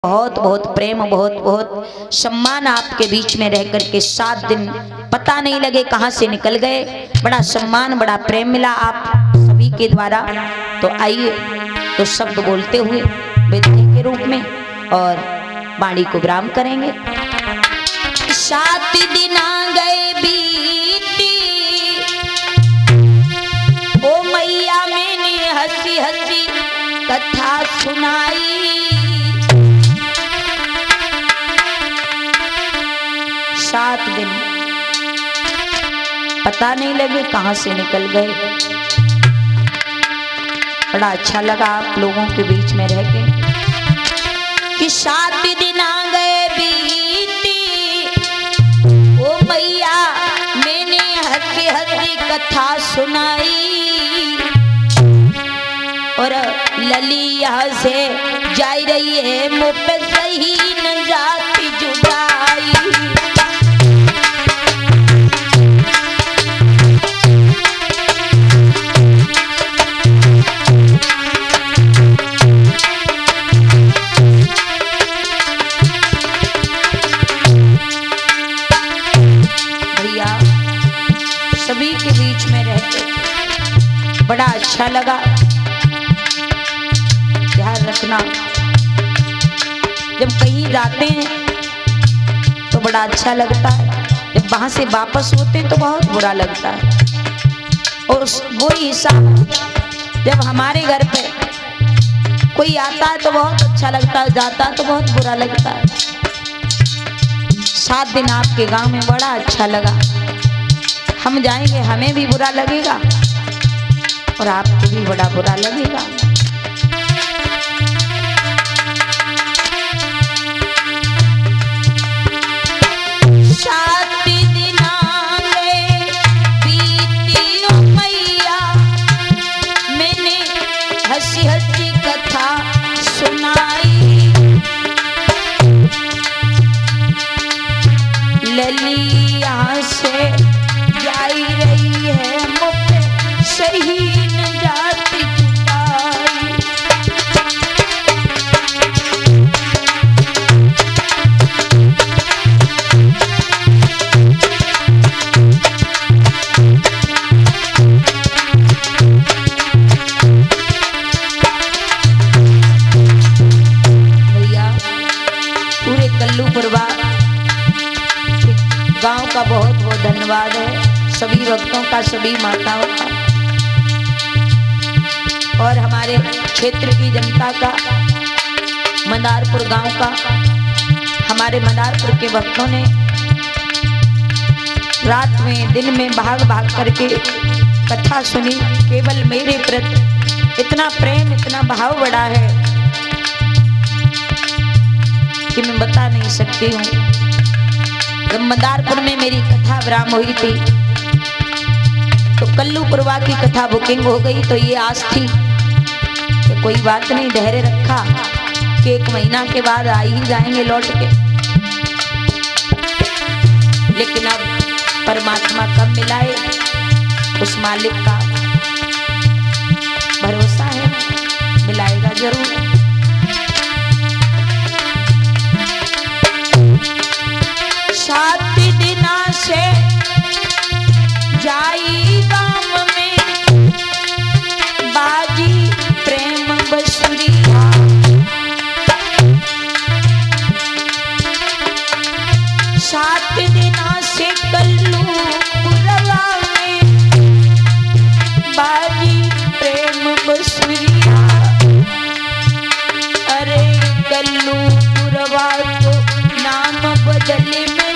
बहुत बहुत प्रेम, बहुत बहुत सम्मान आपके बीच में रह करके 7 दिन पता नहीं लगे कहां से निकल गए। बड़ा सम्मान, बड़ा प्रेम मिला आप सभी के द्वारा। तो आइए तो शब्द बोलते हुए विदाई के रूप में और वाणी को विराम करेंगे। 7 दिन आ गए बीती, ओ मैया मैंने हंसी हंसी कथा सुनाई। 7 दिन पता नहीं लगे कहां से निकल गए। बड़ा अच्छा लगा आप लोगों के बीच में रह के कि 7 दिन आ गए बीती, ओ मैया मैंने हंसी हंसी कथा सुनाई। और ललिया से जा रही है मुँह पे सही न जाती जुदाई। सभी के बीच में रहते बड़ा अच्छा लगा। ध्यान रखना, जब कहीं जाते हैं तो बड़ा अच्छा लगता है, जब वहां से वापस होते तो बहुत बुरा लगता है। और वही हिसाब जब हमारे घर पे कोई आता है तो बहुत अच्छा लगता है, जाता है तो बहुत बुरा लगता है। 7 दिन आपके गांव में बड़ा अच्छा लगा। हम जाएंगे हमें भी बुरा लगेगा और आपको भी बड़ा बुरा लगेगा। हंसी हंसी कथा सुनाई, ललिया से जाई रही है मुझे सही न जाती जुदाई। गांव का बहुत बहुत धन्यवाद है, सभी भक्तों का, सभी माताओं का और हमारे क्षेत्र की जनता का, मंदारपुर गांव का। हमारे मंदारपुर के भक्तों ने रात में दिन में भाग भाग करके कथा सुनी। केवल मेरे प्रति इतना प्रेम, इतना भाव बड़ा है कि मैं बता नहीं सकती हूँ। जब मंदारपुर में मेरी कथा विराम हुई थी तो कल्लूपुरवा की कथा बुकिंग हो गई। तो ये आस थी कि कोई बात नहीं, धैर्य रखा कि 1 महीना के बाद आ ही जाएंगे लौट के। लेकिन अब परमात्मा कब मिलाए उस मालिक का भरोसा है, मिलाएगा जरूर। सात दिना से जाई गांव में बाजी प्रेम बसुरिया। सात दिना से कल्लूपुरवा में बाजी प्रेम बसुरिया। अरे कल्लूपुरवा को नाम बदले में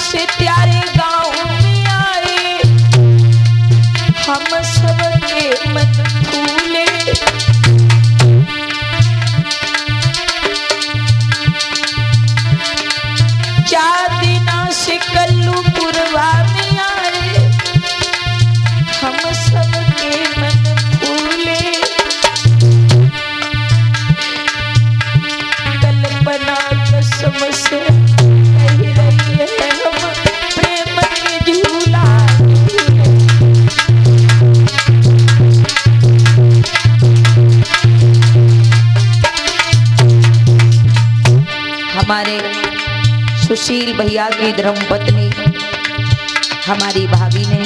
से प्यारे गाँव में आए, हम सबके मन फूले। चार दिना से कल्लू पुरवा में आए, हम सबके मन फूले। कल्पना कसम से कह रही है, हम प्रेम के झूला झूले। हमारे सुशील भैया की धर्मपत्नी हमारी भाभी ने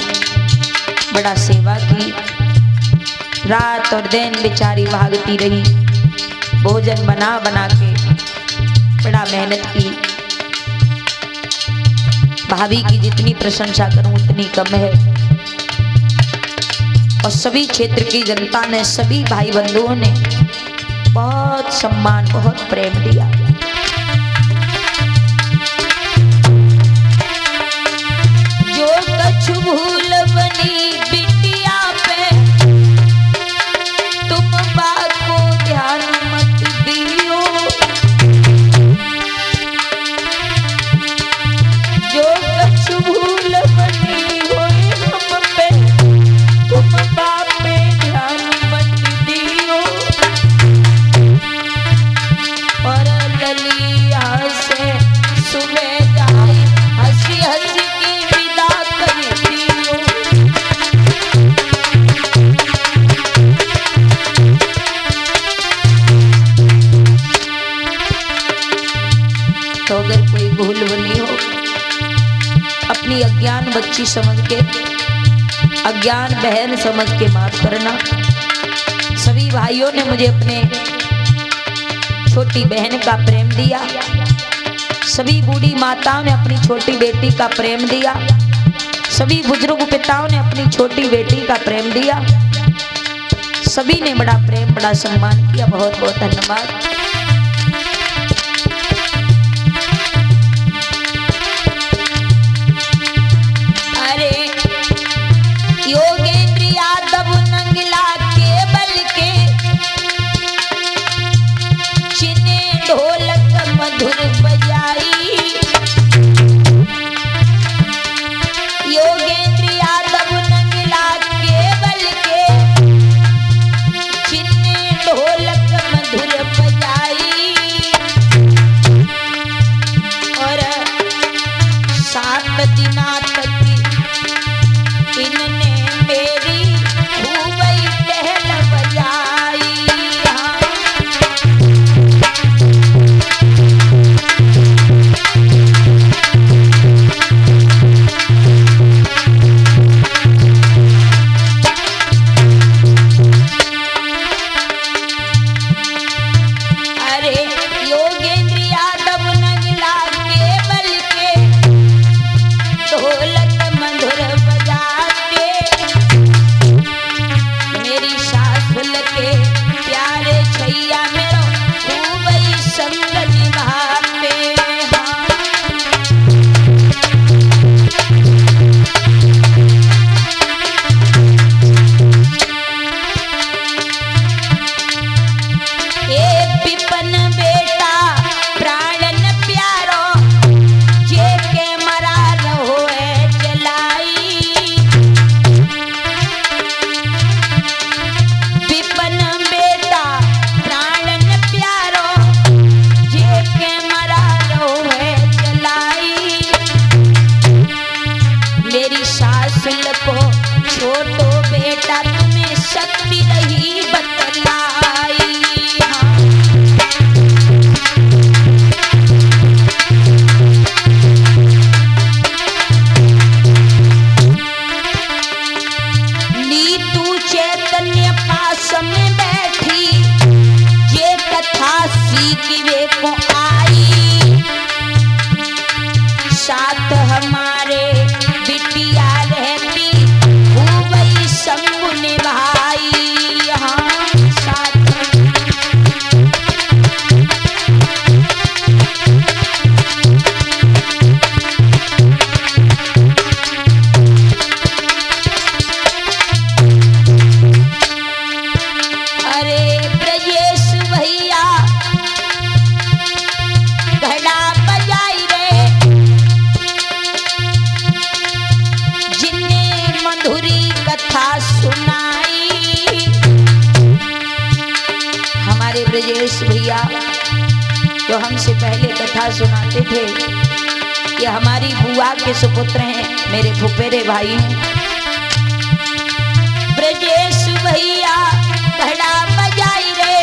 बड़ा सेवा की, रात और दिन बेचारी भागती रही, भोजन बना बना के बड़ा मेहनत की। भाभी की जितनी प्रशंसा करूं उतनी कम है। और सभी क्षेत्र की जनता ने, सभी भाई बंधुओं ने बहुत सम्मान, बहुत प्रेम दिया। जो कछु भूल बनी बिटिया पे, तुम बात को ध्यान मत दियो। जो कछु भूल बनी होए हम पे, तुम बाप पे ध्यान मत दियो। और ललिया से सुबह जाए, हंसी हंसी की विदा कर दियो। तो अगर कोई भूल बनी हो, अपनी अज्ञान बच्ची समझ के, अज्ञान बहन समझ के माफ करना। सभी भाइयों ने मुझे अपने छोटी बहन का प्रेम दिया, सभी बूढ़ी माताओं ने अपनी छोटी बेटी का प्रेम दिया, सभी बुजुर्ग पिताओं ने अपनी छोटी बेटी का प्रेम दिया। सभी ने बड़ा प्रेम, बड़ा सम्मान किया। बहुत बहुत धन्यवाद। योगेंद्र यादव नंगला के बल के, चिने ढोलक मधुर बजाई। योगेंद्र यादव नंगला के बल के, चिने ढोलक मधुर बजाई। और 7 दिना तक इनने मेरी खूब ही टहल बजाई। अरे योगेंद्र यादव नगला के बल के, ढोलक मधुर बजाते। ब्रजेश भैया जो हमसे पहले कथा सुनाते थे, ये हमारी बुआ के सुपुत्र हैं, मेरे फुफेरे भाई हैं। ब्रजेश भैया घड़ा बजाई रे,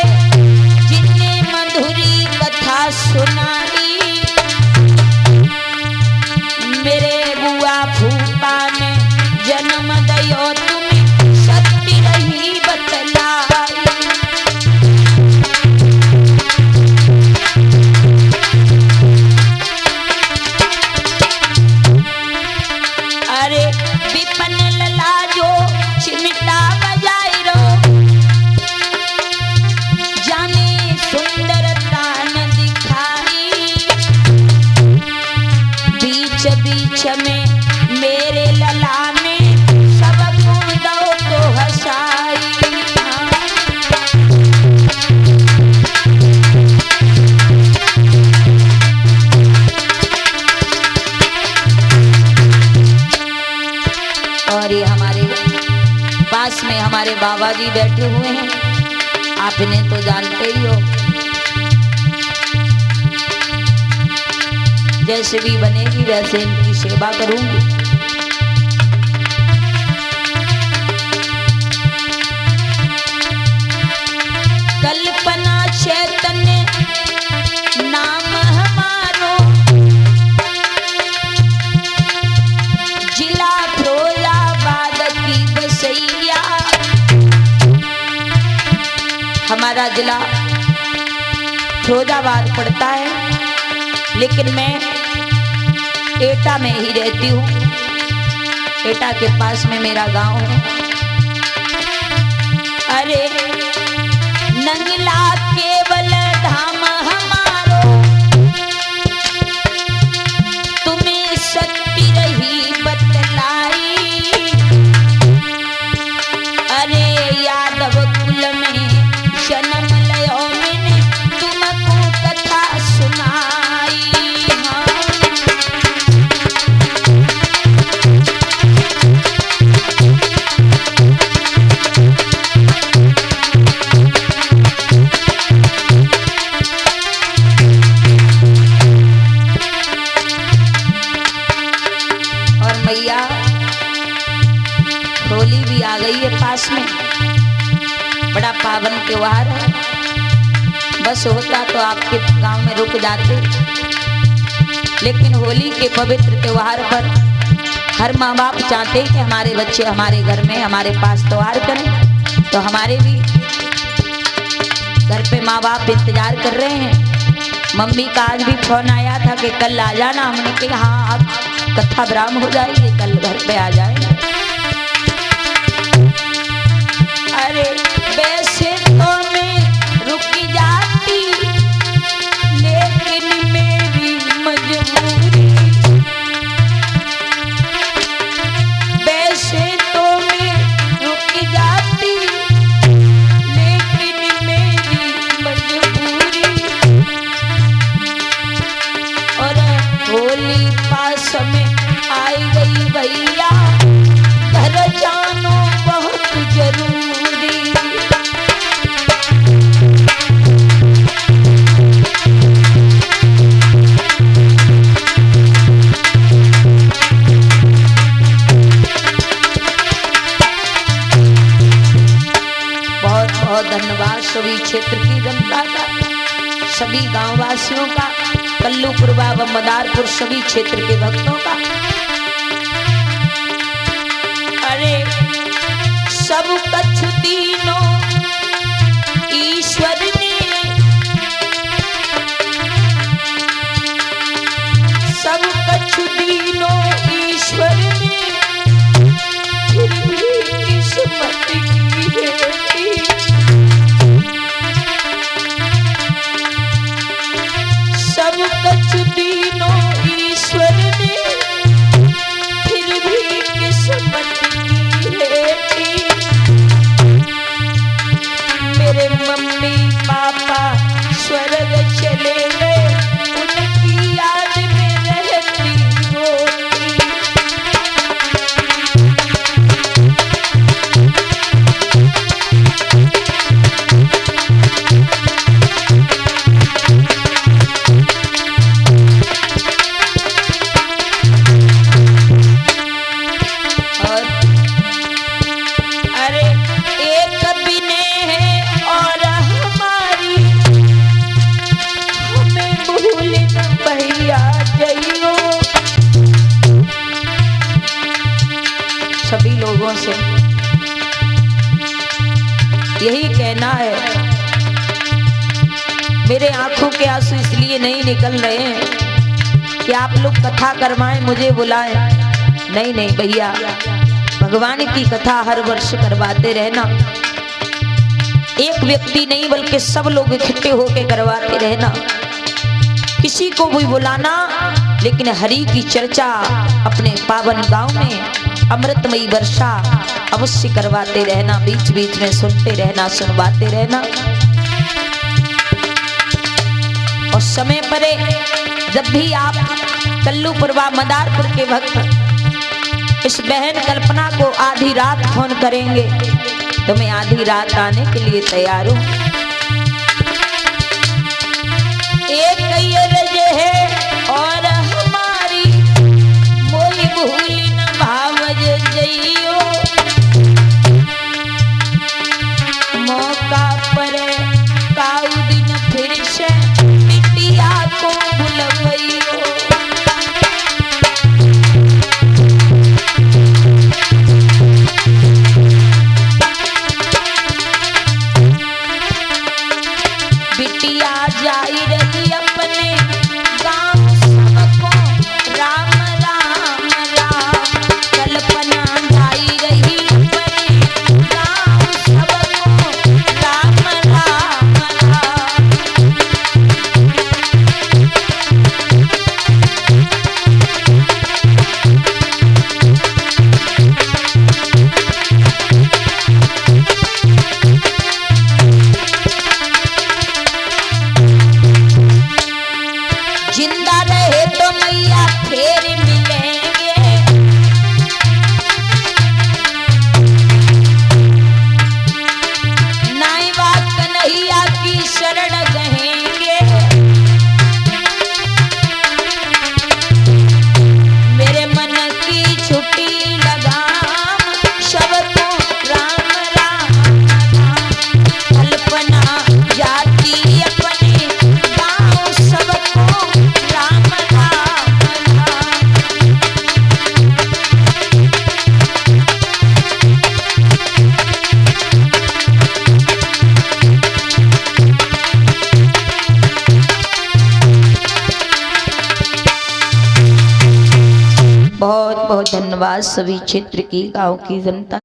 जिनने मधुरी कथा सुनाई, मेरे बुआ फूफा ने जन्म दयो तुम्हें सत्य रही बतलाई। अरे विपन लला जो चिमटा बजाई रो, जाने सुंदरता न दिखाई, बीच बीच में मेरे लला ने सब कूदो तो हंसाई। और ये हमारे पास में हमारे बाबा जी बैठे हुए हैं, आप इन्हें तो जानते ही हो। जैसे भी बनेगी वैसे इनकी सेवा करूंगी। कल्पना चैतन्य नाम हमारो, जिला फिरोजाबाद की बसैया। हमारा जिला फिरोजाबाद पड़ता है, लेकिन मैं एटा में ही रहती हूँ। एटा के पास में मेरा गांव है। अरे नंगला केवल धाम हमारो, तुम्हें सत्य रही बतलाई। अरे यादव कुल में जन्म लयो मैंने तुमको कथा सुनाई। और मैया होली भी आ गई है पास में, बड़ा पावन त्योहार है। बस होता तो आपके गांव में रुक जाते, लेकिन होली के पवित्र त्योहार पर हर माँ बाप चाहते हैं कि हमारे बच्चे हमारे घर में हमारे पास त्योहार करें। तो हमारे भी घर पे माँ बाप इंतजार कर रहे हैं। मम्मी का आज भी फोन आया था कि कल आ जाना। हमने कहा हाँ, अब कथा विराम हो जाएगी, कल घर पे आ जाए। अरे वैसे तो मैं रुकी जाती, लेकिन मेरी मजबूरी। वैसे तो मैं रुकी जाती, लेकिन मेरी मजबूरी। और होली पास में आई गई भैया, घर जानो बहुत जरूरी। बहुत बहुत धन्यवाद सभी क्षेत्र की जनता का, सभी गांव वासियों का, कल्लूपुर व मदारपुर सभी क्षेत्र के भक्तों का। अरे सब कछु दीनों ईश्वर ने, सब कछु दीनों ईश्वर ने, फिर भी किस्मत की हेती। सब कछु दीनों ईश्वर ने, से यही कहना है। मेरे आंखों के आंसू इसलिए नहीं निकल रहे हैं कि आप लोग कथा करवाएं, मुझे बुलाएं। नहीं नहीं भैया, भगवान की कथा हर वर्ष करवाते रहना। एक व्यक्ति नहीं बल्कि सब लोग इकट्ठे होकर करवाते रहना। किसी को भी बुलाना, लेकिन हरि की चर्चा अपने पावन गांव में अमृतमयी वर्षा अवश्य करवाते रहना। बीच बीच में सुनते रहना, सुनवाते रहना। और समय पर जब भी आप कल्लूपुर व मदारपुर के भक्त इस बहन कल्पना को आधी रात फोन करेंगे तो मैं आधी रात आने के लिए तैयार हूं। एक है और हमारी मोई भूली न भावज जइयो, मौका पर काऊ दिन फिर से बिटिया को भुलवइयो। बिटिया जाई रही अपने गांव, सबको राम राम राम। कल्पना जाई रही अपने गांव, सबको राम राम राम। जिंदा रहे तो मैया फिर मिलेंगे, नाई बात कन्हैया की शरण कहेंगे। मेरे मन की छुट्टी लगाम, सबको राम राम राम। कल्पना जाती अपने गांव, सबको राम राम राम। बहुत बहुत धन्यवाद सभी क्षेत्र की, गांव की जनता।